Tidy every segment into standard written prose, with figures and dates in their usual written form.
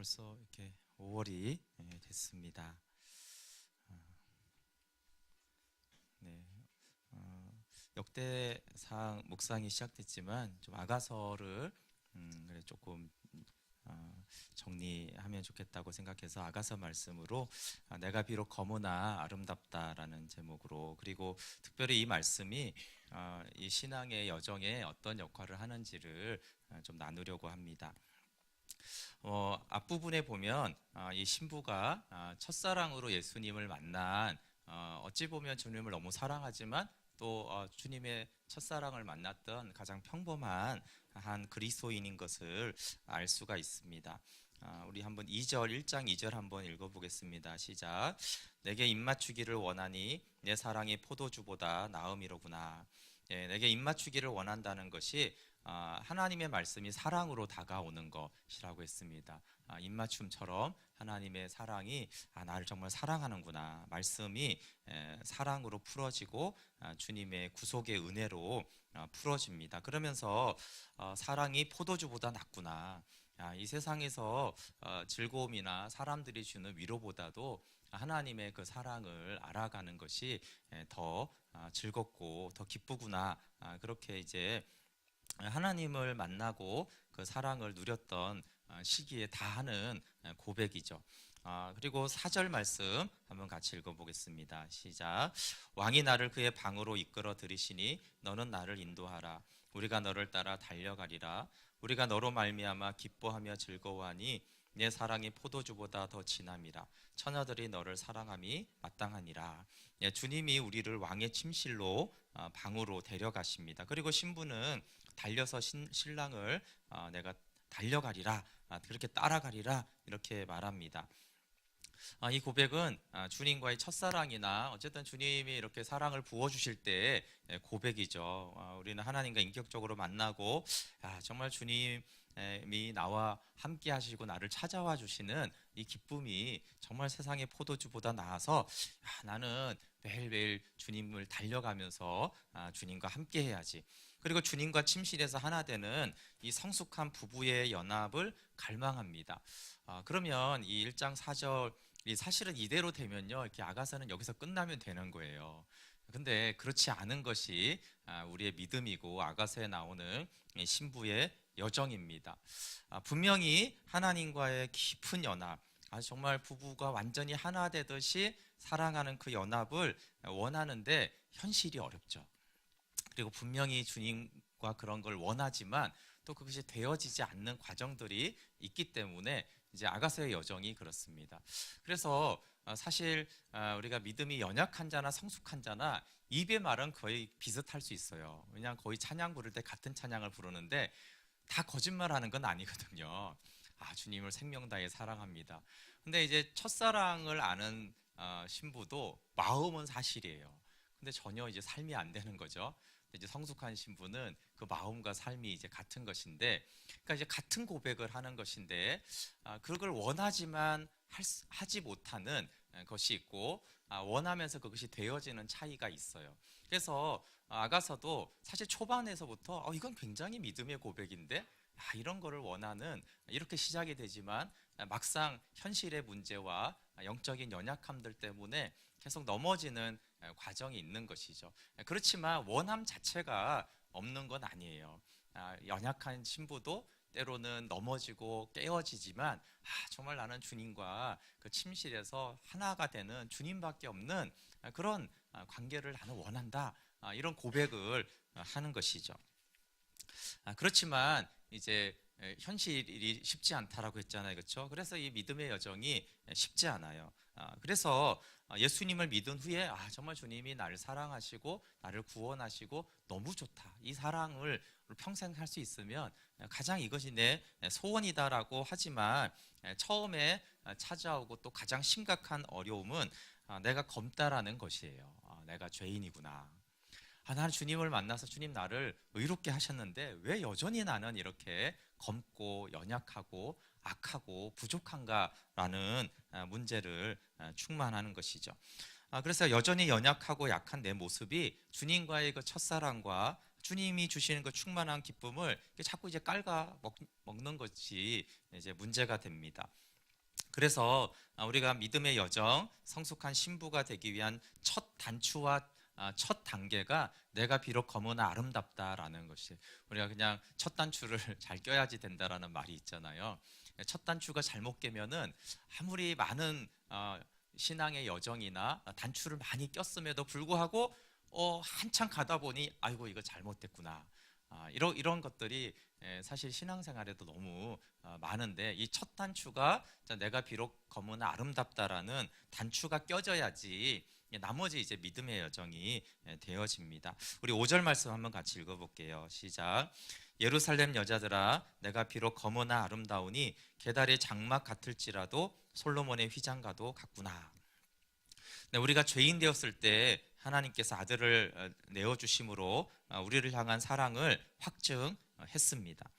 벌써 이렇게 5월이 됐습니다. 네, 역대상 묵상이 시작됐지만 좀 아가서를 그래 조금 정리하면 좋겠다고 생각해서 아가서 말씀으로 내가 비록 거무나 아름답다라는 제목으로, 그리고 특별히 이 말씀이 이 신앙의 여정에 어떤 역할을 하는지를 좀 나누려고 합니다. 앞부분에 보면 이 신부가 첫사랑으로 예수님을 만난, 어찌 보면 주님을 너무 사랑하지만 또 주님의 첫사랑을 만났던 가장 평범한 한 그리스도인인 것을 알 수가 있습니다. 우리 한번 2절 1장 2절 한번 읽어보겠습니다. 시작. 내게 입맞추기를 원하니 내 사랑이 포도주보다 나음이로구나. 예, 내게 입맞추기를 원한다는 것이 하나님의 말씀이 사랑으로 다가오는 것이라고 했습니다. 입맞춤처럼 하나님의 사랑이 나를 정말 사랑하는구나, 말씀이 사랑으로 풀어지고 주님의 구속의 은혜로 풀어집니다. 그러면서 사랑이 포도주보다 낫구나, 이 세상에서 즐거움이나 사람들이 주는 위로보다도 하나님의 그 사랑을 알아가는 것이 더 즐겁고 더 기쁘구나, 그렇게 이제 하나님을 만나고 그 사랑을 누렸던 시기에 다 하는 고백이죠. 그리고 4절 말씀 한번 같이 읽어보겠습니다. 시작. 왕이 나를 그의 방으로 이끌어 들이시니 너는 나를 인도하라. 우리가 너를 따라 달려가리라. 우리가 너로 말미암아 기뻐하며 즐거워하니 내 사랑이 포도주보다 더 진함이라. 처녀들이 너를 사랑함이 마땅하니라. 예, 주님이 우리를 왕의 침실로 방으로 데려가십니다. 그리고 신부는 달려서 신랑을 내가 달려가리라, 그렇게 따라가리라, 이렇게 말합니다. 이 고백은 주님과의 첫사랑이나 어쨌든 주님이 이렇게 사랑을 부어주실 때의 고백이죠. 우리는 하나님과 인격적으로 만나고 정말 주님이 나와 함께 하시고 나를 찾아와 주시는 이 기쁨이 정말 세상의 포도주보다 나아서 나는 매일매일 주님을 달려가면서 주님과 함께 해야지. 그리고 주님과 침실에서 하나 되는 이 성숙한 부부의 연합을 갈망합니다. 그러면 이 1장 4절 사실은 이대로 되면요, 이렇게 아가서는 여기서 끝나면 되는 거예요. 근데 그렇지 않은 것이 우리의 믿음이고 아가서에 나오는 신부의 여정입니다. 분명히 하나님과의 깊은 연합, 정말 부부가 완전히 하나 되듯이 사랑하는 그 연합을 원하는데 현실이 어렵죠. 그리고 분명히 주님과 그런 걸 원하지만 또 그것이 되어지지 않는 과정들이 있기 때문에 이제 아가서의 여정이 그렇습니다. 그래서 사실 우리가 믿음이 연약한 자나 성숙한 자나 입의 말은 거의 비슷할 수 있어요. 왜냐하면 거의 찬양 부를 때 같은 찬양을 부르는데 다 거짓말하는 건 아니거든요. 주님을 생명 다해 사랑합니다. 근데 이제 첫사랑을 아는 신부도 마음은 사실이에요. 근데 전혀 이제 삶이 안 되는 거죠. 이제 성숙한 신부는 그 마음과 삶이 이제 같은 것인데, 그러니까 이제 같은 고백을 하는 것인데 그걸 원하지만 하지 못하는 것이 있고 원하면서 그것이 되어지는 차이가 있어요. 그래서 아가서도 사실 초반에서부터 이건 굉장히 믿음의 고백인데 이런 거를 원하는, 이렇게 시작이 되지만 막상 현실의 문제와 영적인 연약함들 때문에 계속 넘어지는 과정이 있는 것이죠. 그렇지만 원함 자체가 없는 건 아니에요. 연약한 신부도 때로는 넘어지고 깨어지지만 정말 나는 주님과 그 침실에서 하나가 되는 주님밖에 없는 그런 관계를 나는 원한다, 이런 고백을 하는 것이죠. 그렇지만 이제 현실이 쉽지 않다라고 했잖아요, 그렇죠? 그래서 이 믿음의 여정이 쉽지 않아요. 그래서 예수님을 믿은 후에 정말 주님이 나를 사랑하시고 나를 구원하시고 너무 좋다, 이 사랑을 평생 할 수 있으면 가장 이것이 내 소원이다라고 하지만 처음에 찾아오고 또 가장 심각한 어려움은 내가 검다라는 것이에요. 내가 죄인이구나. 나는 주님을 만나서 주님 나를 의롭게 하셨는데 왜 여전히 나는 이렇게 검고 연약하고 악하고 부족한가라는 문제를 충만하는 것이죠. 그래서 여전히 연약하고 약한 내 모습이 주님과의 그 첫사랑과 주님이 주시는 그 충만한 기쁨을 자꾸 이제 먹는 것이 이제 문제가 됩니다. 그래서 우리가 믿음의 여정, 성숙한 신부가 되기 위한 첫 단추와 첫 단계가 내가 비록 검으나 아름답다라는 것이, 우리가 그냥 첫 단추를 잘 껴야지 된다라는 말이 있잖아요. 첫 단추가 잘못 깨면은 아무리 많은 신앙의 여정이나 단추를 많이 꼈음에도 불구하고 한참 가다 보니 아이고 이거 잘못됐구나. 이런 것들이 사실 신앙생활에도 너무 많은데, 이 첫 단추가 내가 비록 검으나 아름답다라는 단추가 껴져야지 나머지 이제 믿음의 여정이 되어집니다. 우리 5절 말씀 한번 같이 읽어볼게요. 시작. 예루살렘 여자들아, 내가 비록 검으나 아름다우니 게달의 장막 같을지라도 솔로몬의 휘장과도 같구나. 네, 우리가 죄인 되었을 때 하나님께서 아들을 내어 주심으로 우리를 향한 사랑을 확증했습니다.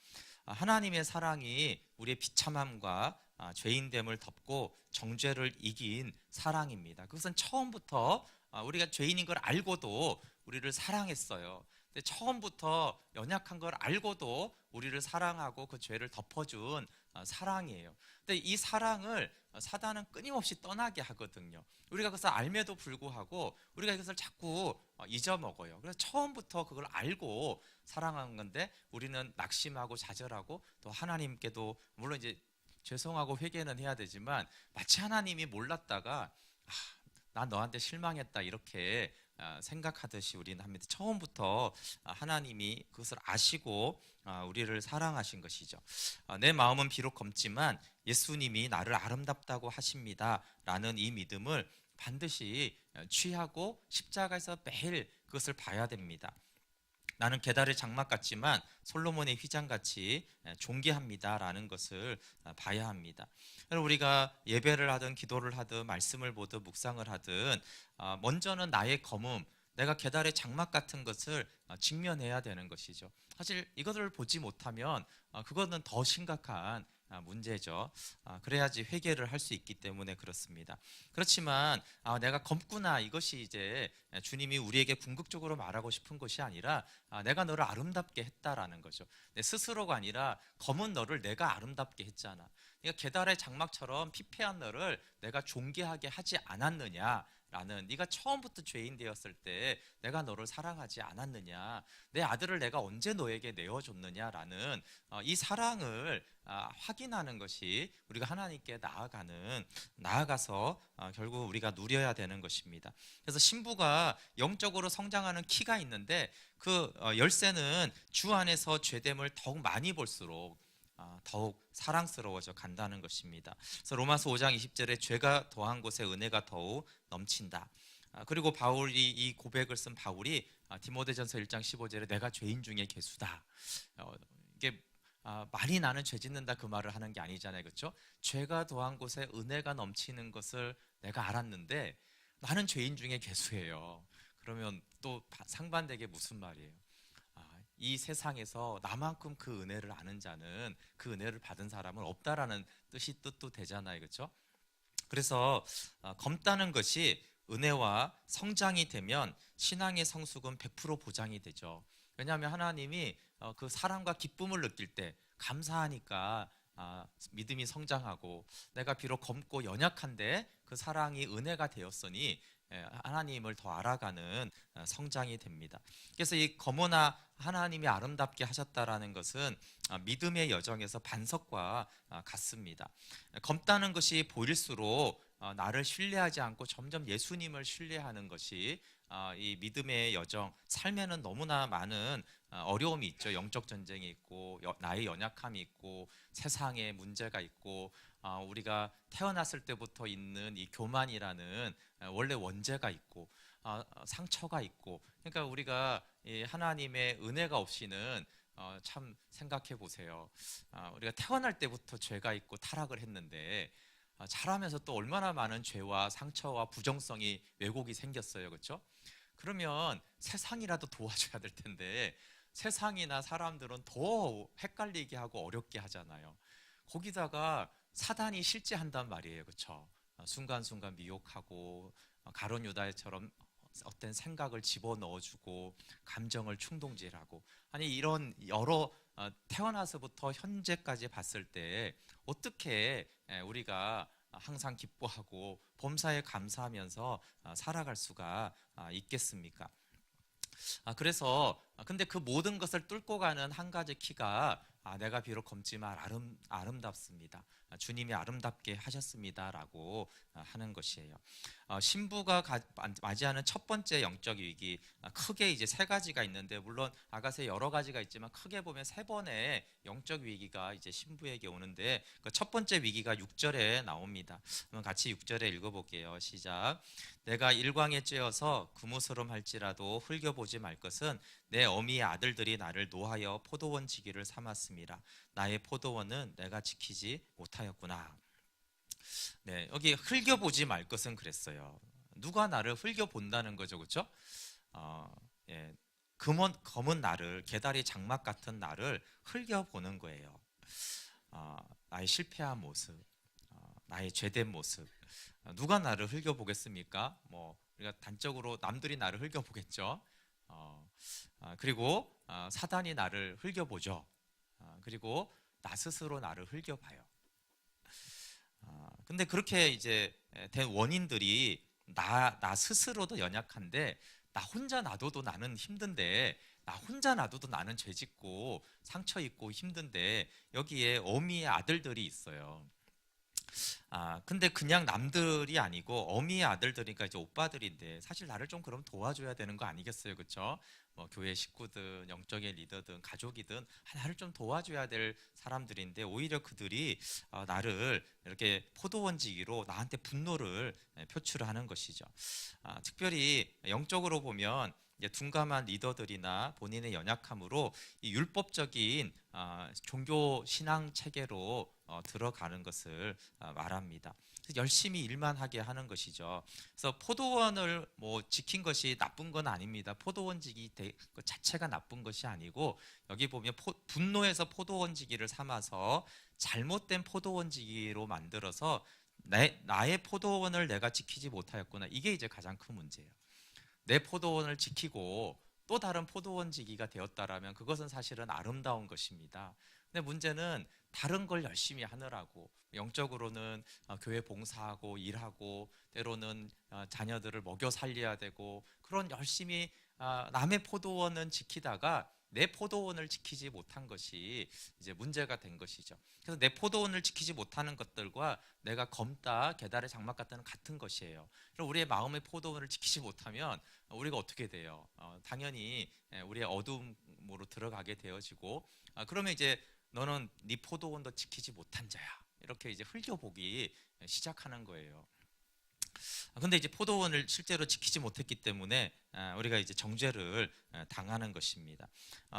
하나님의 사랑이 우리의 비참함과 죄인됨을 덮고 정죄를 이긴 사랑입니다. 그것은 처음부터 우리가 죄인인 걸 알고도 우리를 사랑했어요. 근데 처음부터 연약한 걸 알고도 우리를 사랑하고 그 죄를 덮어준 사랑이에요. 근데 이 사랑을 사단은 끊임없이 떠나게 하거든요. 우리가 그것을 알매도 불구하고 우리가 이것을 자꾸 잊어먹어요. 그래서 처음부터 그걸 알고 사랑한 건데 우리는 낙심하고 좌절하고 또 하나님께도 물론 이제 죄송하고 회개는 해야 되지만 마치 하나님이 몰랐다가 난 너한테 실망했다 이렇게 생각하듯이 우리는 합니다. 처음부터 하나님이 그것을 아시고 우리를 사랑하신 것이죠. 내 마음은 비록 검지만 예수님이 나를 아름답다고 하십니다 라는 이 믿음을 반드시 취하고 십자가에서 매일 그것을 봐야 됩니다. 나는 게달의 장막 같지만 솔로몬의 휘장같이 존귀합니다라는 것을 봐야 합니다. 우리가 예배를 하든 기도를 하든 말씀을 보든 묵상을 하든 먼저는 나의 검음, 내가 게달의 장막 같은 것을 직면해야 되는 것이죠. 사실 이것을 보지 못하면 그거는 더 심각한 문제죠. 그래야지 회개를 할 수 있기 때문에 그렇습니다. 그렇지만 내가 검구나, 이것이 이제 주님이 우리에게 궁극적으로 말하고 싶은 것이 아니라 내가 너를 아름답게 했다라는 거죠. 내 스스로가 아니라 검은 너를 내가 아름답게 했잖아. 그러니까 게달의 장막처럼 피폐한 너를 내가 존귀하게 하지 않았느냐 라는, 네가 처음부터 죄인 되었을 때 내가 너를 사랑하지 않았느냐, 내 아들을 내가 언제 너에게 내어줬느냐라는 이 사랑을 확인하는 것이 우리가 하나님께 나아가서 결국 우리가 누려야 되는 것입니다. 그래서 신부가 영적으로 성장하는 키가 있는데 그 열쇠는 주 안에서 죄됨을 더욱 많이 볼수록 더욱 사랑스러워져 간다는 것입니다. 그래서 로마서 5장 20절에 죄가 더한 곳에 은혜가 더욱 넘친다. 그리고 바울이 이 고백을 쓴 바울이 디모데전서 1장 15절에 내가 죄인 중에 괴수다. 이게 말이 나는 죄 짓는다 그 말을 하는 게 아니잖아요, 그렇죠? 죄가 더한 곳에 은혜가 넘치는 것을 내가 알았는데 나는 죄인 중에 괴수예요. 그러면 또 상반되게 무슨 말이에요? 이 세상에서 나만큼 그 은혜를 아는 자는, 그 은혜를 받은 사람은 없다라는 뜻도 되잖아요, 그렇죠? 그래서 검다는 것이 은혜와 성장이 되면 신앙의 성숙은 100% 보장이 되죠. 왜냐하면 하나님이 그 사랑과 기쁨을 느낄 때 감사하니까 믿음이 성장하고, 내가 비록 검고 연약한데 그 사랑이 은혜가 되었으니 하나님을 더 알아가는 성장이 됩니다. 그래서 이 검으나 하나님이 아름답게 하셨다라는 것은 믿음의 여정에서 반석과 같습니다. 검다는 것이 보일수록 나를 신뢰하지 않고 점점 예수님을 신뢰하는 것이 이 믿음의 여정, 삶에는 너무나 많은 어려움이 있죠. 영적 전쟁이 있고 나의 연약함이 있고 세상에 문제가 있고 우리가 태어났을 때부터 있는 이 교만이라는 원래 원죄가 있고 상처가 있고, 그러니까 우리가 이 하나님의 은혜가 없이는 참 생각해 보세요. 우리가 태어날 때부터 죄가 있고 타락을 했는데 자라면서 또 얼마나 많은 죄와 상처와 부정성이 왜곡이 생겼어요, 그렇죠? 그러면 세상이라도 도와줘야 될 텐데 세상이나 사람들은 더 헷갈리게 하고 어렵게 하잖아요. 거기다가 사단이 실제한단 말이에요, 그렇죠? 순간순간 미혹하고 가룟 유다처럼 어떤 생각을 집어넣어주고 감정을 충동질하고, 아니 이런 여러 태어나서부터 현재까지 봤을 때 어떻게 우리가 항상 기뻐하고 범사에 감사하면서 살아갈 수가 있겠습니까? 그래서 근데 그 모든 것을 뚫고 가는 한 가지 키가 내가 비록 검지만 아름답습니다. 주님이 아름답게 하셨습니다라고 하는 것이에요. 신부가 맞이하는 첫 번째 영적 위기, 크게 이제 세 가지가 있는데, 물론 아가서에 여러 가지가 있지만 크게 보면 세 번의 영적 위기가 이제 신부에게 오는데, 그 첫 번째 위기가 6절에 나옵니다. 그럼 같이 6절에 읽어볼게요. 시작. 내가 일광에 쬐어서 그무스름할지라도 흘겨보지 말 것은 내 어미의 아들들이 나를 노하여 포도원 지기를 삼았습니다. 나의 포도원은 내가 지키지 못하였구나. 네, 여기 흘겨보지 말 것은 그랬어요. 누가 나를 흘겨본다는 거죠, 그렇죠? 예, 검은 나를, 개다리 장막 같은 나를 흘겨보는 거예요. 나의 실패한 모습, 나의 죄된 모습. 누가 나를 흘겨보겠습니까? 뭐 우리가 단적으로 남들이 나를 흘겨보겠죠. 그리고 사단이 나를 흘겨보죠. 그리고 나 스스로 나를 흘겨봐요. 근데 그렇게 이제 된 원인들이 나 스스로도 연약한데, 나 혼자 놔둬도 나는 힘든데, 나 혼자 놔둬도 나는 죄짓고 상처 입고 힘든데, 여기에 어미의 아들들이 있어요. 근데 그냥 남들이 아니고 어미의 아들들이니까 이제 오빠들인데, 사실 나를 좀 그럼 도와줘야 되는 거 아니겠어요, 그렇죠? 뭐 교회 식구든 영적인 리더든 가족이든 나를 좀 도와줘야 될 사람들인데, 오히려 그들이 나를 이렇게 포도원지기로 나한테 분노를 표출하는 것이죠. 특별히 영적으로 보면 이제 둔감한 리더들이나 본인의 연약함으로 이 율법적인 종교 신앙 체계로 들어가는 것을 말합니다. 열심히 일만 하게 하는 것이죠. 그래서 포도원을 뭐 지킨 것이 나쁜 건 아닙니다. 포도원지기 그 자체가 나쁜 것이 아니고, 여기 보면 분노해서 포도원지기를 삼아서 잘못된 포도원지기로 만들어서 나의 포도원을 내가 지키지 못하였구나. 이게 이제 가장 큰 문제예요. 내 포도원을 지키고 또 다른 포도원지기가 되었다라면 그것은 사실은 아름다운 것입니다. 근데 문제는 다른 걸 열심히 하느라고, 영적으로는 교회 봉사하고 일하고, 때로는 자녀들을 먹여 살려야 되고, 그런 열심히 남의 포도원은 지키다가 내 포도원을 지키지 못한 것이 이제 문제가 된 것이죠. 그래서 내 포도원을 지키지 못하는 것들과 내가 검다 개다리 장막 같은 것이에요. 그럼 우리의 마음의 포도원을 지키지 못하면 우리가 어떻게 돼요? 당연히 우리의 어둠으로 들어가게 되어지고, 그러면 이제 너는 네 포도원도 지키지 못한 자야, 이렇게 이제 흘겨보기 시작하는 거예요. 근데 이제 포도원을 실제로 지키지 못했기 때문에 우리가 이제 정죄를 당하는 것입니다.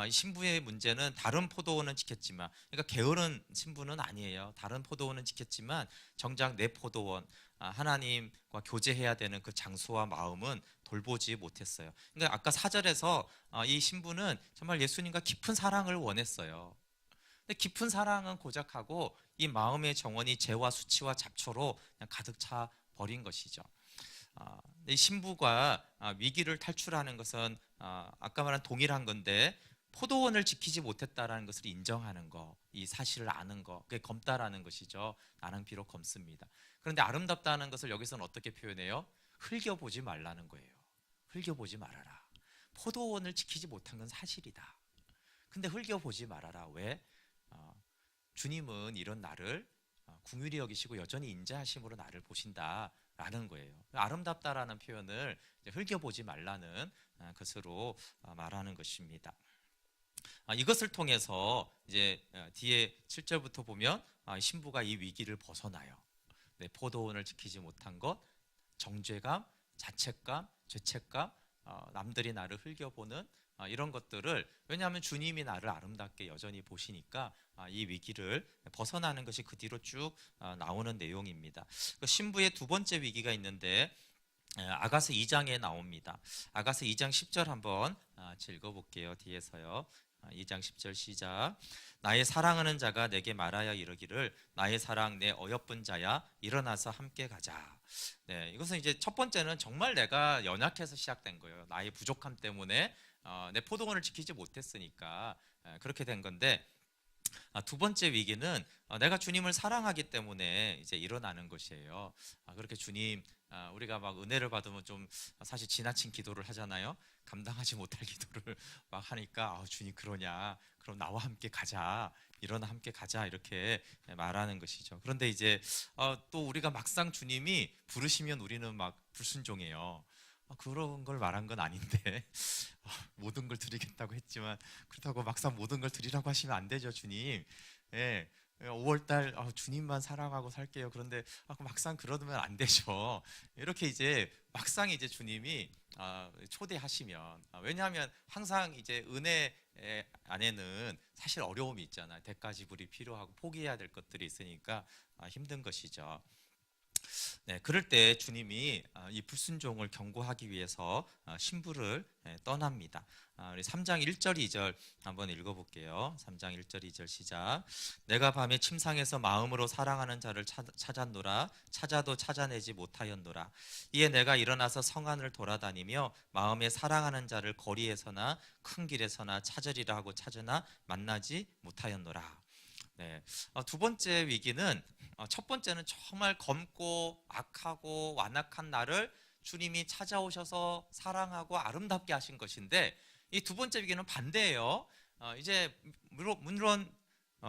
이 신부의 문제는 다른 포도원은 지켰지만, 그러니까 게으른 신부는 아니에요. 다른 포도원은 지켰지만 정작 내 포도원, 하나님과 교제해야 되는 그 장소와 마음은 돌보지 못했어요. 그러니까 아까 4절에서 이 신부는 정말 예수님과 깊은 사랑을 원했어요. 근데 깊은 사랑은 고작하고 이 마음의 정원이 죄와 수치와 잡초로 그냥 가득 차 버린 것이죠. 이 신부가 위기를 탈출하는 것은 아까 말한 동일한 건데, 포도원을 지키지 못했다라는 것을 인정하는 거, 이 사실을 아는 거, 그게 검다라는 것이죠. 나는 비록 검습니다. 그런데 아름답다는 것을 여기서는 어떻게 표현해요? 흘겨보지 말라는 거예요. 흘겨보지 말아라. 포도원을 지키지 못한 건 사실이다. 근데 흘겨보지 말아라. 왜? 주님은 이런 나를 긍휼히 여기시고 여전히 인자하심으로 나를 보신다라는 거예요. 아름답다라는 표현을 흘겨보지 말라는 것으로 말하는 것입니다. 이것을 통해서 이제 뒤에 7절부터 보면 신부가 이 위기를 벗어나요. 내 포도원을 지키지 못한 것, 정죄감, 자책감, 죄책감, 남들이 나를 흘겨보는 이런 것들을, 왜냐하면 주님이 나를 아름답게 여전히 보시니까 이 위기를 벗어나는 것이 그 뒤로 쭉 나오는 내용입니다. 신부의 두 번째 위기가 있는데 아가서 2장에 나옵니다. 아가서 2장 10절 한번 읽어볼게요. 뒤에서요. 2장 10절 시작. 나의 사랑하는 자가 내게 말하여 이르기를 나의 사랑 내 어여쁜 자야 일어나서 함께 가자. 네, 이것은 이제 첫 번째는 정말 내가 연약해서 시작된 거예요. 나의 부족함 때문에 내 포도원을 지키지 못했으니까 그렇게 된 건데, 두 번째 위기는 내가 주님을 사랑하기 때문에 이제 일어나는 것이에요. 그렇게 주님, 우리가 막 은혜를 받으면 좀 사실 지나친 기도를 하잖아요. 감당하지 못할 기도를 막 하니까 주님 그러냐? 그럼 나와 함께 가자. 일어나 함께 가자 이렇게 말하는 것이죠. 그런데 이제 또 우리가 막상 주님이 부르시면 우리는 막 불순종해요. 그런 걸 말한 건 아닌데 모든 걸 드리겠다고 했지만 그렇다고 막상 모든 걸 드리라고 하시면 안 되죠, 주님. 예. 5월달 주님만 사랑하고 살게요. 그런데 막상 그러면 안 되죠. 이렇게 이제 막상 이제 주님이 초대하시면 왜냐하면 항상 이제 은혜 안에는 사실 어려움이 있잖아요. 대가 지불이 필요하고 포기해야 될 것들이 있으니까 힘든 것이죠. 네, 그럴 때 주님이 이 불순종을 경고하기 위해서 신부를 떠납니다. 우리 3장 1절 2절 한번 읽어볼게요. 3장 1절 2절 시작. 내가 밤에 침상에서 마음으로 사랑하는 자를 찾았노라. 찾아도 찾아내지 못하였노라. 이에 내가 일어나서 성 안을 돌아다니며 마음에 사랑하는 자를 거리에서나 큰 길에서나 찾으리라 하고 찾으나 만나지 못하였노라. 네, 두 번째 위기는 첫 번째는 정말 검고 악하고 완악한 나를 주님이 찾아오셔서 사랑하고 아름답게 하신 것인데 이 두 번째 위기는 반대예요. 이제 물론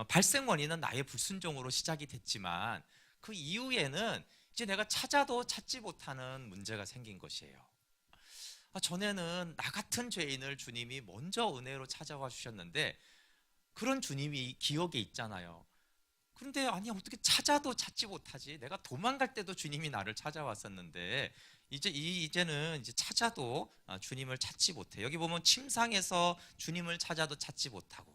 발생 원인은 나의 불순종으로 시작이 됐지만 그 이후에는 이제 내가 찾아도 찾지 못하는 문제가 생긴 것이에요. 전에는 나 같은 죄인을 주님이 먼저 은혜로 찾아와 주셨는데 그런 주님이 기억에 있잖아요. 그런데 아니 어떻게 찾아도 찾지 못하지? 내가 도망갈 때도 주님이 나를 찾아왔었는데 이제는 이제 찾아도 주님을 찾지 못해. 여기 보면 침상에서 주님을 찾아도 찾지 못하고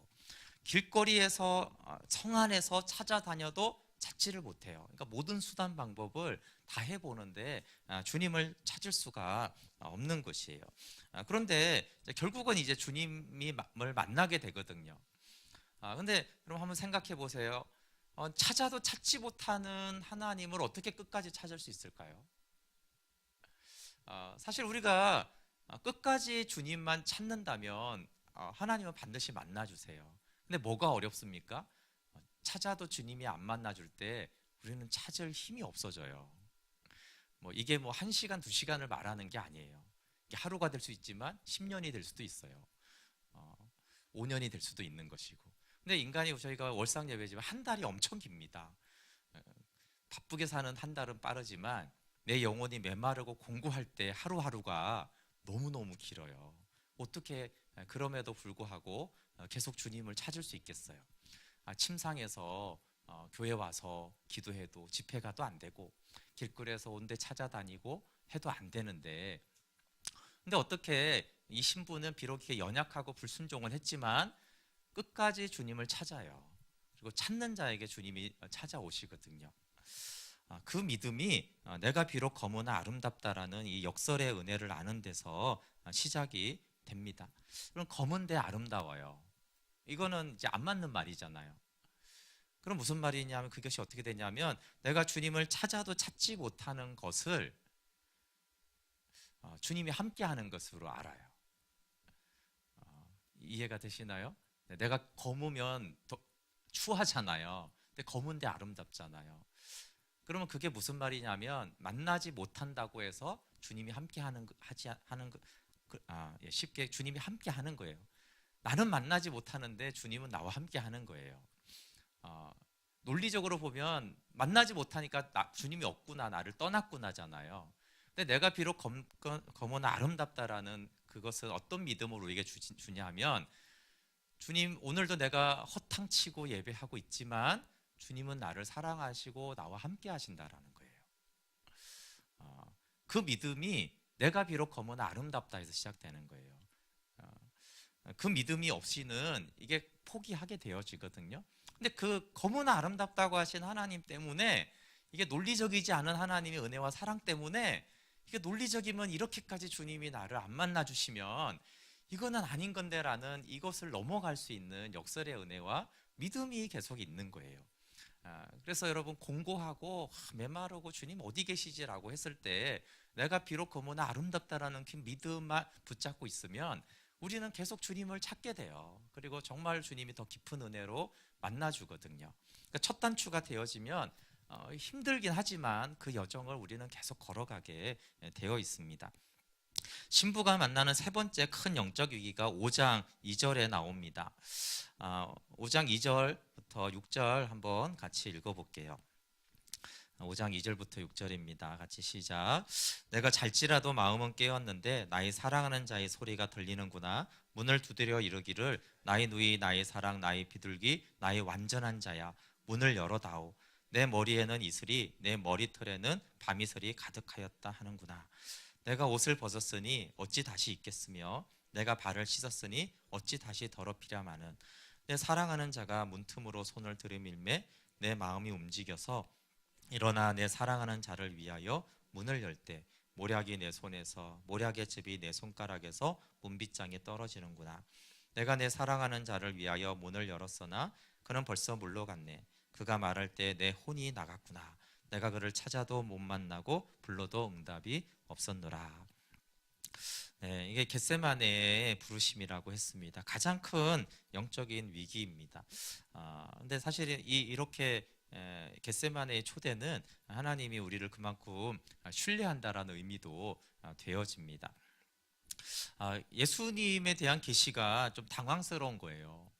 길거리에서 성 안에서 찾아다녀도 찾지를 못해요. 그러니까 모든 수단 방법을 다 해보는데 주님을 찾을 수가 없는 것이에요. 그런데 결국은 이제 주님을 만나게 되거든요. 근데 그럼 한번 생각해 보세요. 찾아도 찾지 못하는 하나님을 어떻게 끝까지 찾을 수 있을까요? 사실 우리가 끝까지 주님만 찾는다면 하나님은 반드시 만나주세요. 근데 뭐가 어렵습니까? 찾아도 주님이 안 만나줄 때 우리는 찾을 힘이 없어져요. 이게 뭐 1시간, 2시간을 말하는 게 아니에요. 이게 하루가 될 수 있지만 10년이 될 수도 있어요. 5년이 될 수도 있는 것이고. 근데 인간이 저희가 월상 예배지만 한 달이 엄청 깁니다. 바쁘게 사는 한 달은 빠르지만 내 영혼이 메마르고 공고할 때 하루하루가 너무너무 길어요. 어떻게 그럼에도 불구하고 계속 주님을 찾을 수 있겠어요? 침상에서 교회 와서 기도해도 집회 가도 안 되고 길거리에서 온데 찾아다니고 해도 안 되는데 근데 어떻게 이 신부는 비록 이렇게 연약하고 불순종을 했지만 끝까지 주님을 찾아요. 그리고 찾는 자에게 주님이 찾아오시거든요. 그 믿음이 내가 비록 검으나 아름답다라는 이 역설의 은혜를 아는 데서 시작이 됩니다. 그럼 검은데 아름다워요. 이거는 이제 안 맞는 말이잖아요. 그럼 무슨 말이냐면 그것이 어떻게 되냐면 내가 주님을 찾아도 찾지 못하는 것을 주님이 함께하는 것으로 알아요. 이해가 되시나요? 내가 검으면 더 추하잖아요. 근데 검은데 아름답잖아요. 그러면 그게 무슨 말이냐면 만나지 못한다고 해서 주님이 함께하는 쉽게 주님이 함께하는 거예요. 나는 만나지 못하는데 주님은 나와 함께하는 거예요. 논리적으로 보면 만나지 못하니까 주님이 없구나, 나를 떠났구나잖아요. 근데 내가 비록 검은 아름답다라는 그것은 어떤 믿음으로 우리에게 주냐면 주님 오늘도 내가 허탕치고 예배하고 있지만 주님은 나를 사랑하시고 나와 함께 하신다라는 거예요. 그 믿음이 내가 비록 검은 아름답다 해서 시작되는 거예요. 그 믿음이 없이는 이게 포기하게 되어지거든요. 근데 그 검은 아름답다고 하신 하나님 때문에 이게 논리적이지 않은 하나님의 은혜와 사랑 때문에 이게 논리적이면 이렇게까지 주님이 나를 안 만나 주시면 이거는 아닌 건데라는 이것을 넘어갈 수 있는 역설의 은혜와 믿음이 계속 있는 거예요. 그래서 여러분 공고하고 메마르고 주님 어디 계시지라고 했을 때 내가 비록 검으나 아름답다라는 그 믿음만 붙잡고 있으면 우리는 계속 주님을 찾게 돼요. 그리고 정말 주님이 더 깊은 은혜로 만나주거든요. 그러니까 첫 단추가 되어지면 힘들긴 하지만 그 여정을 우리는 계속 걸어가게 되어 있습니다. 신부가 만나는 세 번째 큰 영적 위기가 5장 2절에 나옵니다. 5장 2절부터 6절 한번 같이 읽어볼게요. 5장 2절부터 6절입니다. 같이 시작. 내가 잘지라도 마음은 깨었는데 나의 사랑하는 자의 소리가 들리는구나. 문을 두드려 이르기를 나의 누이 나의 사랑 나의 비둘기 나의 완전한 자야 문을 열어다오. 내 머리에는 이슬이 내 머리털에는 밤이슬이 가득하였다 하는구나. 내가 옷을 벗었으니 어찌 다시 입겠으며 내가 발을 씻었으니 어찌 다시 더럽히랴마는. 내 사랑하는 자가 문틈으로 손을 들이밀매 내 마음이 움직여서 일어나 내 사랑하는 자를 위하여 문을 열 때 모략이 내 손에서 모략의 즙이 내 손가락에서 문빗장에 떨어지는구나. 내가 내 사랑하는 자를 위하여 문을 열었으나 그는 벌써 물러갔네. 그가 말할 때 내 혼이 나갔구나. 내가 그를 찾아도 못 만나고 불러도 응답이 없었노라. 네, 이게 겟세마네의 부르심이라고 했습니다. 가장 큰 영적인 위기입니다. 근데 사실 이렇게 겟세마네의 초대는 하나님이 우리를 그만큼 신뢰한다라는 의미도 되어집니다. 예수님에 대한 계시가 좀 당황스러운 거예요.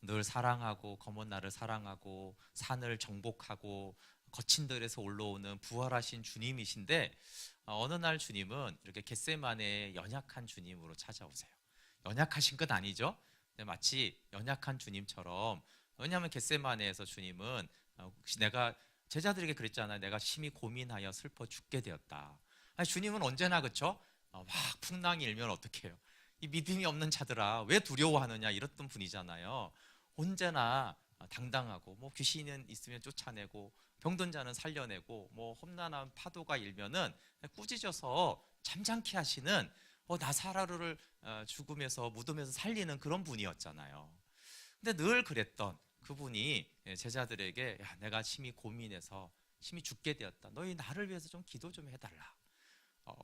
늘 사랑하고 검은 나를 사랑하고 산을 정복하고 거친 들에서 올라오는 부활하신 주님이신데 어느 날 주님은 이렇게 겟세마네의 연약한 주님으로 찾아오세요. 연약하신 건 아니죠. 근데 마치 연약한 주님처럼, 왜냐하면 겟세마네에서 주님은 혹시 내가 제자들에게 그랬잖아요. 내가 심히 고민하여 슬퍼 죽게 되었다. 아니, 주님은 언제나 그렇죠. 막 풍랑이 일면 어떡해요. 이 믿음이 없는 자들아 왜 두려워하느냐 이랬던 분이잖아요. 언제나 당당하고 뭐 귀신은 있으면 쫓아내고 병든 자는 살려내고 뭐 험난한 파도가 일면은 꾸짖어서 잠잠케 하시는 나사로를 죽음에서 무덤에서 살리는 그런 분이었잖아요. 근데 늘 그랬던 그분이 제자들에게 야, 내가 심히 고민해서 심히 죽게 되었다. 너희 나를 위해서 좀 기도 좀 해달라. 어,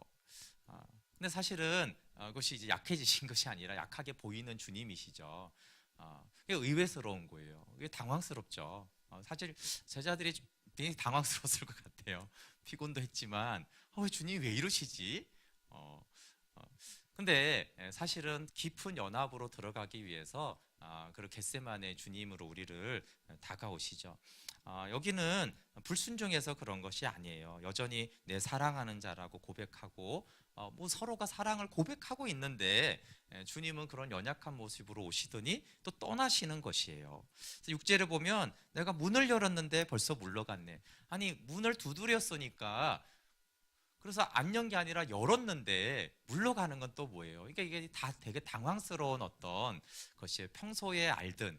근데 사실은 그것이 이제 약해지신 것이 아니라 약하게 보이는 주님이시죠. 그게 의외스러운 거예요. 이게 당황스럽죠. 사실 제자들이 굉장히 당황스러웠을 것 같아요. 피곤도 했지만 왜 주님이 왜 이러시지? 근데 사실은 깊은 연합으로 들어가기 위해서 그 겟세마네 주님으로 우리를 다가오시죠. 여기는 불순종해서 그런 것이 아니에요. 여전히 내 사랑하는 자라고 고백하고 뭐 서로가 사랑을 고백하고 있는데 주님은 그런 연약한 모습으로 오시더니 또 떠나시는 것이에요. 6절을 보면 내가 문을 열었는데 벌써 물러갔네. 아니 문을 두드렸으니까 그래서 안 연 게 아니라 열었는데 물러가는 건 또 뭐예요? 그러니까 이게 다 되게 당황스러운 어떤 것이에요. 평소에 알던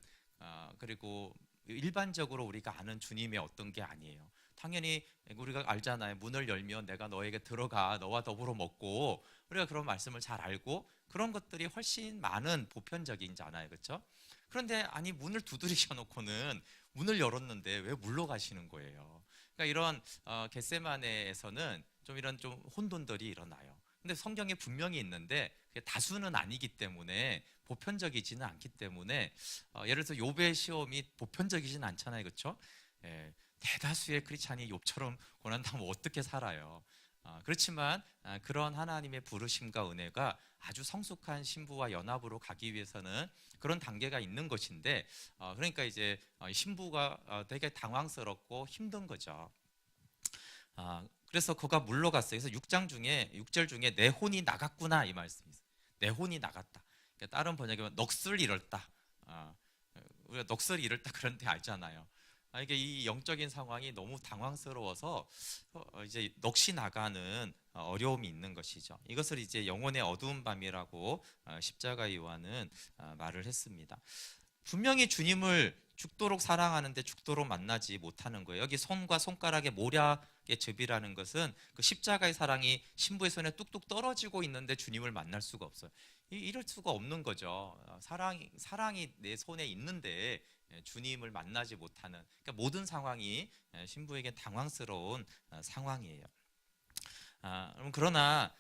그리고 일반적으로 우리가 아는 주님의 어떤 게 아니에요. 당연히 우리가 알잖아요. 문을 열면 내가 너에게 들어가 너와 더불어 먹고 우리가 그런 말씀을 잘 알고 그런 것들이 훨씬 많은 보편적이잖아요. 그렇죠? 그런데 아니 문을 두드리셔 놓고는 문을 열었는데 왜 물러가시는 거예요? 그러니까 이런 겟세마네에서는 좀 이런 좀 혼돈들이 일어나요. 근데 성경에 분명히 있는데 그게 다수는 아니기 때문에 보편적이지는 않기 때문에 예를 들어서 욥의 시험이 보편적이지는 않잖아요, 그렇죠? 대다수의 크리스찬이 욥처럼 고난당하면 어떻게 살아요? 그렇지만 그런 하나님의 부르심과 은혜가 아주 성숙한 신부와 연합으로 가기 위해서는 그런 단계가 있는 것인데 그러니까 이제 신부가 되게 당황스럽고 힘든 거죠. 그래서 그가 물러갔어요. 그래서 6절 중에 내 혼이 나갔구나 이 말씀이 있어요. 내 혼이 나갔다. 그러니까 다른 번역에 보면 넋을 잃었다. 우리가 넋을 잃었다 그런 데 알잖아요. 이게 이 영적인 상황이 너무 당황스러워서 이제 넋이 나가는 어려움이 있는 것이죠. 이것을 이제 영혼의 어두운 밤이라고 십자가 요한은 말을 했습니다. 분명히 주님을 죽도록 사랑하는데 죽도록 만나지 못하는 거예요. 여기 손과 손가락의 모략의 즙이라는 것은 그 십자가의 사랑이 신부의 손에 뚝뚝 떨어지고 있는데 주님을 만날 수가 없어요. 이럴 수가 없는 거죠. 사랑이 내 손에 있는데 주님을 만나지 못하는, 그러니까 모든 상황이 신부에게 당황스러운 상황이에요. 그러나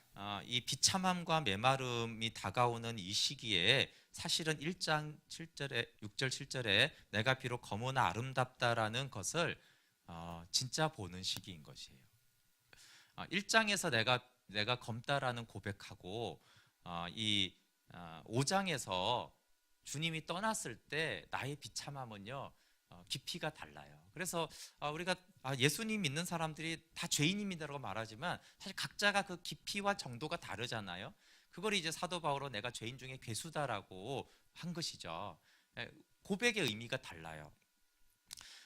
이 비참함과 메마름이 다가오는 이 시기에 사실은 1장 7절에 6절 7절에 내가 비록 검으나 아름답다라는 것을 진짜 보는 시기인 것이에요. 1장에서 내가 검다라는 고백하고 이 5장에서 주님이 떠났을 때 나의 비참함은요 깊이가 달라요. 그래서 우리가 예수님 믿는 사람들이 다 죄인입니다라고 말하지만 사실 각자가 그 깊이와 정도가 다르잖아요. 그걸 이제 사도 바울은 내가 죄인 중에 괴수다라고 한 것이죠. 고백의 의미가 달라요.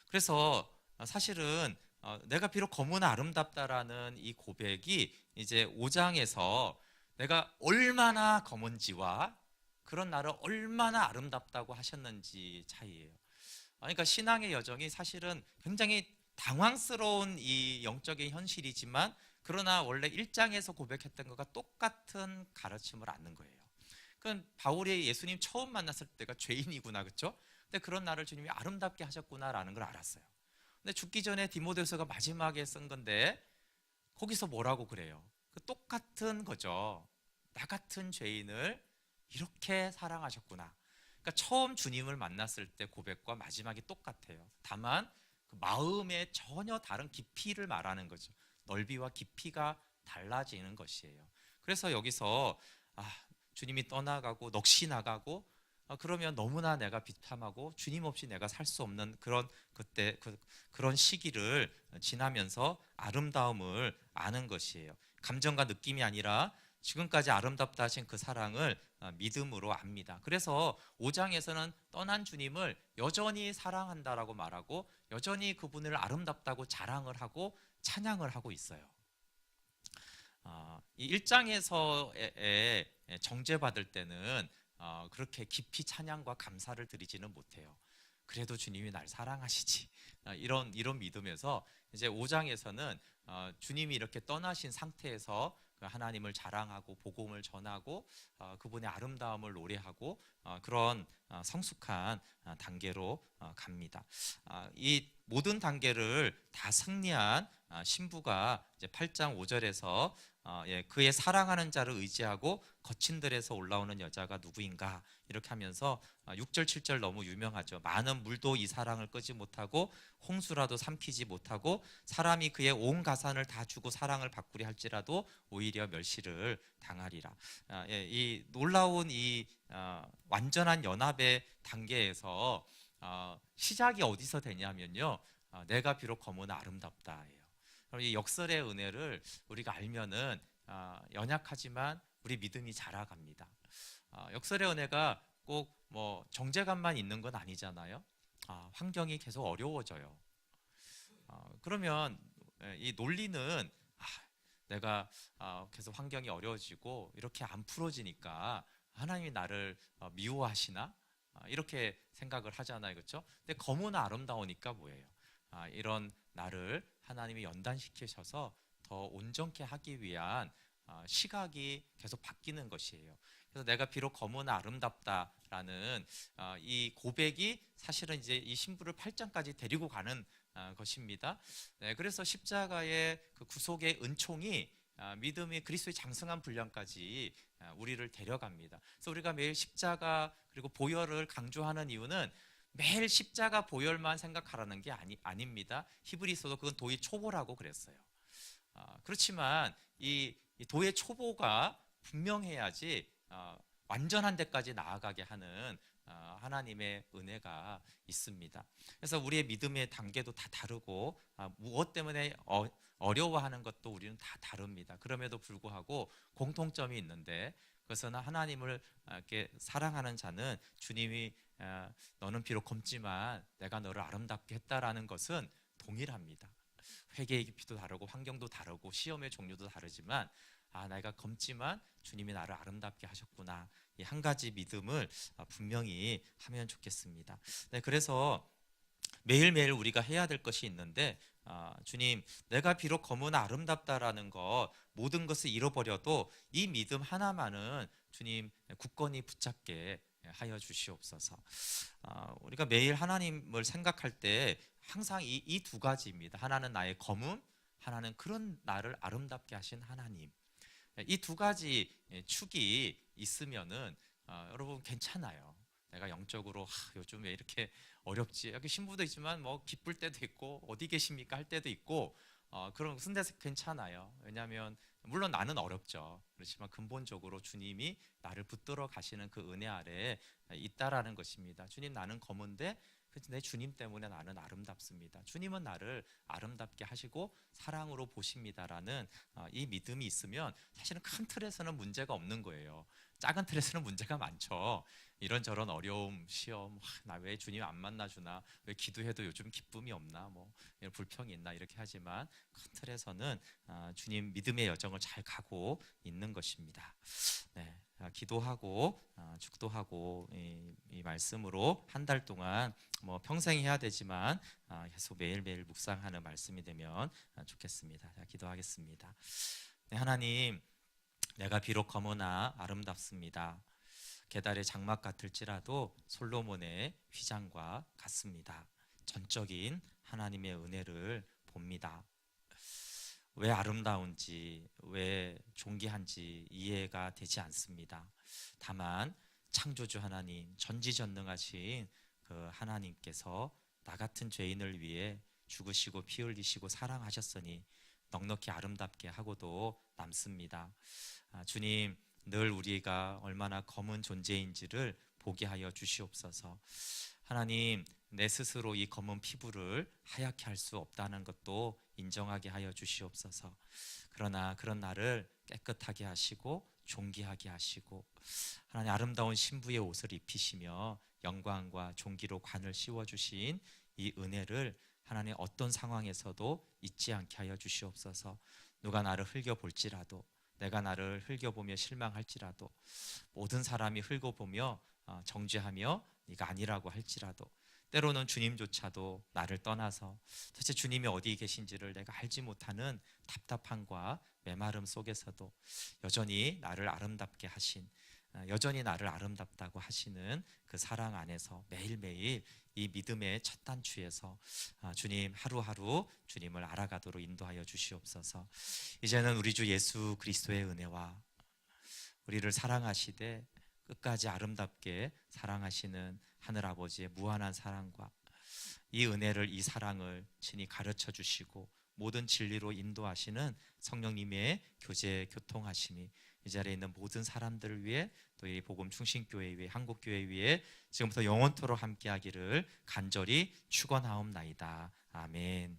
그래서 사실은 내가 비록 검으나 아름답다라는 이 고백이 이제 5장에서 내가 얼마나 검은지와 그런 나를 얼마나 아름답다고 하셨는지 차이예요. 그러니까 신앙의 여정이 사실은 굉장히 당황스러운 이 영적인 현실이지만 그러나 원래 1장에서 고백했던 것과 똑같은 가르침을 얻는 거예요. 그건 바울이 예수님 처음 만났을 때가 죄인이구나, 그렇죠? 근데 그런 나를 주님이 아름답게 하셨구나라는 걸 알았어요. 근데 죽기 전에 디모데후서가 마지막에 쓴 건데 거기서 뭐라고 그래요? 그 똑같은 거죠. 나 같은 죄인을 이렇게 사랑하셨구나. 그러니까 처음 주님을 만났을 때 고백과 마지막이 똑같아요. 다만 그 마음의 전혀 다른 깊이를 말하는 거죠. 넓이와 깊이가 달라지는 것이에요. 그래서 여기서 주님이 떠나가고 넋이 나가고 그러면 너무나 내가 비참하고 주님 없이 내가 살 수 없는 그런 그런 시기를 지나면서 아름다움을 아는 것이에요. 감정과 느낌이 아니라 지금까지 아름답다 하신 그 사랑을 믿음으로 압니다. 그래서 5장에서는 떠난 주님을 여전히 사랑한다라고 말하고 여전히 그분을 아름답다고 자랑을 하고 찬양을 하고 있어요. 이 1장에서의 정죄받을 때는 그렇게 깊이 찬양과 감사를 드리지는 못해요. 그래도 주님이 날 사랑하시지, 이런 믿음에서 이제 5장에서는 주님이 이렇게 떠나신 상태에서 하나님을 자랑하고 복음을 전하고 그분의 아름다움을 노래하고 그런 성숙한 단계로 갑니다. 이 모든 단계를 다 승리한 신부가 이제 8장 5절에서 그의 사랑하는 자를 의지하고 거친 들에서 올라오는 여자가 누구인가 이렇게 하면서 6절 7절 너무 유명하죠. 많은 물도 이 사랑을 끄지 못하고 홍수라도 삼키지 못하고 사람이 그의 온 가산을 다 주고 사랑을 바꾸려 할지라도 오히려 멸시를 당하리라. 이 놀라운 이 완전한 연합의 단계에서 시작이 어디서 되냐면요, 내가 비록 검으나 아름답다예요. 이 역설의 은혜를 우리가 알면은 연약하지만 우리 믿음이 자라갑니다. 역설의 은혜가 꼭 뭐 정죄감만 있는 건 아니잖아요. 환경이 계속 어려워져요. 그러면 이 논리는 내가 계속 환경이 어려워지고 이렇게 안 풀어지니까 하나님이 나를 미워하시나? 이렇게 생각을 하잖아요, 그렇죠? 근데 검은 아름다우니까 뭐예요? 이런 나를 하나님이 연단시키셔서 더 온전케 하기 위한 시각이 계속 바뀌는 것이에요. 그래서 내가 비록 검은 아름답다라는 이 고백이 사실은 이제 이 신부를 8장까지 데리고 가는 것입니다. 네, 그래서 십자가의 그 구속의 은총이 믿음이 그리스도의 장성한 분량까지 우리를 데려갑니다. 그래서 우리가 매일 십자가 그리고 보혈을 강조하는 이유는 매일 십자가 보혈만 생각하라는 게 아닙니다. 히브리서도 그건 도의 초보라고 그랬어요. 그렇지만 이 도의 초보가 분명해야지 완전한 데까지 나아가게 하는 하나님의 은혜가 있습니다. 그래서 우리의 믿음의 단계도 다 다르고 무엇 때문에 어려워하는 것도 우리는 다 다릅니다. 그럼에도 불구하고 공통점이 있는데 그것은 하나님을 이렇게 사랑하는 자는 주님이 너는 비록 검지만 내가 너를 아름답게 했다라는 것은 동일합니다. 회개의 깊이도 다르고 환경도 다르고 시험의 종류도 다르지만 내가 검지만 주님이 나를 아름답게 하셨구나, 이 한 가지 믿음을 분명히 하면 좋겠습니다. 네, 그래서 매일매일 우리가 해야 될 것이 있는데 주님, 내가 비록 검으나 아름답다라는 것 모든 것을 잃어버려도 이 믿음 하나만은 주님 굳건히 붙잡게 하여 주시옵소서. 우리가 매일 하나님을 생각할 때 항상 이 두 가지입니다. 하나는 나의 검음, 하나는 그런 나를 아름답게 하신 하나님. 이 두 가지 축이 있으면은 여러분 괜찮아요. 내가 영적으로 요즘 왜 이렇게 어렵지? 여기 신부도 있지만 뭐 기쁠 때도 있고 어디 계십니까 할 때도 있고 그런 근데 괜찮아요. 왜냐하면 물론 나는 어렵죠. 그렇지만 근본적으로 주님이 나를 붙들어 가시는 그 은혜 아래에 있다라는 것입니다. 주님 나는 검은데 내 주님 때문에 나는 아름답습니다. 주님은 나를 아름답게 하시고 사랑으로 보십니다라는 이 믿음이 있으면 사실은 큰 틀에서는 문제가 없는 거예요. 작은 틀에서는 문제가 많죠. 이런저런 어려움, 시험, 나 왜 주님 안 만나주나, 왜 기도해도 요즘 기쁨이 없나, 뭐 이런 불평이 있나 이렇게 하지만 큰 틀에서는 주님 믿음의 여정을 잘 가고 있는 것입니다. 네, 기도하고 축도하고 이 말씀으로 한 달 동안 뭐 평생 해야 되지만 계속 매일매일 묵상하는 말씀이 되면 좋겠습니다. 자, 기도하겠습니다. 네, 하나님, 내가 비록 검으나 아름답습니다. 계달의 장막 같을지라도 솔로몬의 휘장과 같습니다. 전적인 하나님의 은혜를 봅니다. 왜 아름다운지, 왜 존귀한지 이해가 되지 않습니다. 다만 창조주 하나님, 전지전능하신 그 하나님께서 나 같은 죄인을 위해 죽으시고 피 흘리시고 사랑하셨으니 넉넉히 아름답게 하고도 남습니다. 주님, 늘 우리가 얼마나 검은 존재인지를 보게 하여 주시옵소서. 하나님, 내 스스로 이 검은 피부를 하얗게 할 수 없다는 것도 인정하게 하여 주시옵소서. 그러나 그런 나를 깨끗하게 하시고 존귀하게 하시고 하나님 아름다운 신부의 옷을 입히시며 영광과 존귀로 관을 씌워주신 이 은혜를 하나님 어떤 상황에서도 잊지 않게 하여 주시옵소서. 누가 나를 흘겨볼지라도, 내가 나를 흘겨보며 실망할지라도, 모든 사람이 흘겨보며 정죄하며 네가 아니라고 할지라도, 때로는 주님조차도 나를 떠나서 도대체 주님이 어디 계신지를 내가 알지 못하는 답답함과 메마름 속에서도 여전히 나를 아름답게 하신, 여전히 나를 아름답다고 하시는 그 사랑 안에서 매일매일 이 믿음의 첫 단추에서 주님 하루하루 주님을 알아가도록 인도하여 주시옵소서. 이제는 우리 주 예수 그리스도의 은혜와 우리를 사랑하시되 끝까지 아름답게 사랑하시는 하늘아버지의 무한한 사랑과 이 은혜를, 이 사랑을 친히 가르쳐 주시고 모든 진리로 인도하시는 성령님의 교제 교통하심이 이 자리에 있는 모든 사람들을 위해 또 이 복음 충신교회 위해 한국교회 위해 지금부터 영원토록 함께하기를 간절히 축원하옵나이다. 아멘.